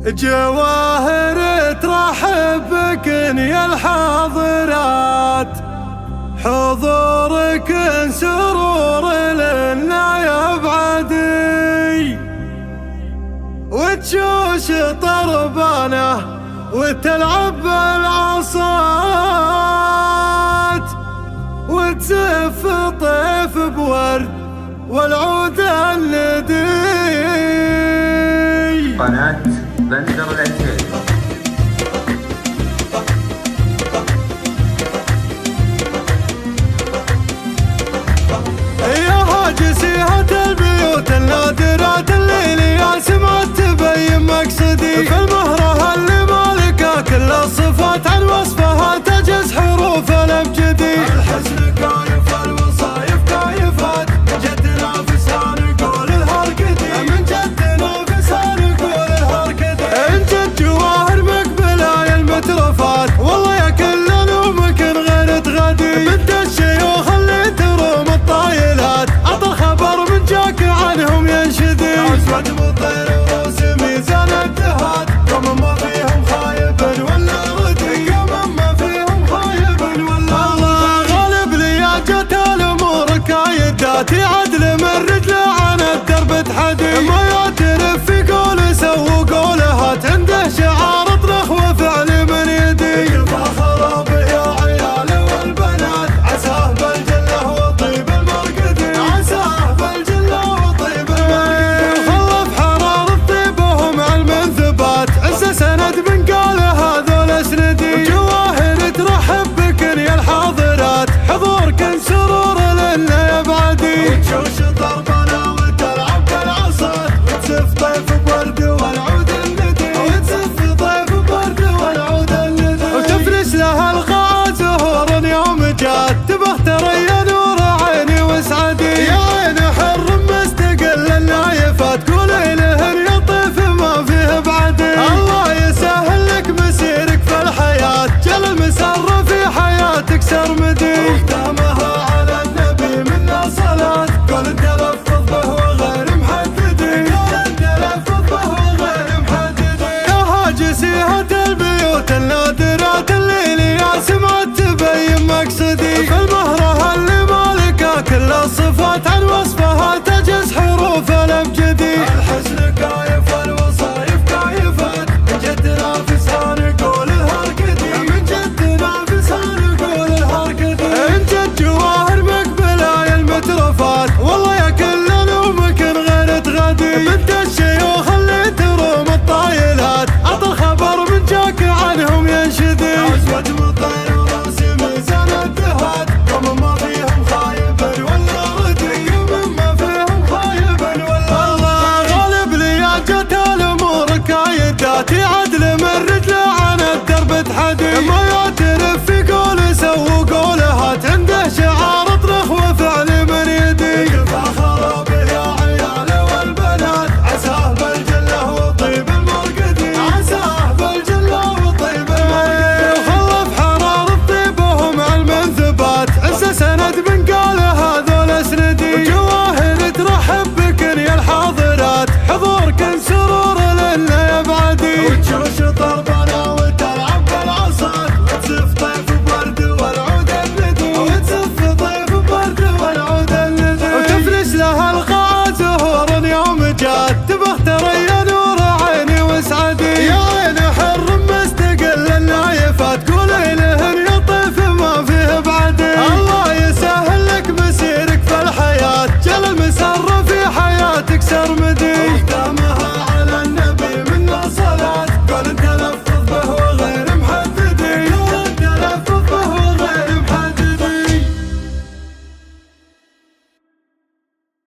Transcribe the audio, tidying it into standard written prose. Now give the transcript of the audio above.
جواهر ترحب بك يا الحاضرات، حضورك سرور لنا يا بعدي، وتشوش طربانه وتلعب بالعصات، وتزف طيف بورد والعود الندي. قناة بندر العتيبي. يا هاجسيها البيوت النادرات الليلية سمعت تبين مقصدي، في المهرة اللي مالكة كل الصفات عن وصفها تجز حروف الابجدي. الحزن كايف الوصايف كايفات، من جدنا فسان قول الهرقدي، من جدنا فسان قول الهرقدي. ان جد جواهر مقبلة يا المترفات، والله يا كل نومك غير تغدي. بنت الشيوخ اللي تروم الطايلات، عطى خبر من جاك عنهم ينشدي. اسود بالطير وراس ميزان الدهات، يوم ما فيهم خايب ولا ردي، يوم ما فيهم خايب ولا الله غالب لي يا جت الامور كايدات، عدل من رجله عن الدرب تحدي. ما يعترف في قول سووا قولهات، عنده شعار اطرخ وفعل من يدي. يبقى خراب يا عيال والبنات، عساه بالجله وطيب المرقدي، عساه بالجله وطيب المرقدي. خلف حرارة طيبهم علم ثبات، عسى سند من قال هذول اسندي. جواهر ترحب بك يا الحاضرات، حضورك سرور لنا يا بعدي، وتشوش طربنا وتلعب بالعصات، وتسف طيف بورد والعود الندي، وتسف طيف بورد والعود الندي. وتفرش لها القاعة زهور يوم جات، تبغى ترى نور عيني واسعدي. يا عين حر مستقل النايفات، قولي لهن يا طيف ما فيه بعدي. الله يسهل لك مسيرك في الحياة، جل المسر في حياتك سرمدي. واختامها على النبي منا صلاة، قول التلفظ به وغير محددي، قول التلفظ به وغير محددي. يا هاجسيها البيوت النادرات الليلية سمعت تبين مقصدي، في المهرة اللي مالكة كل الصفات عن وصفها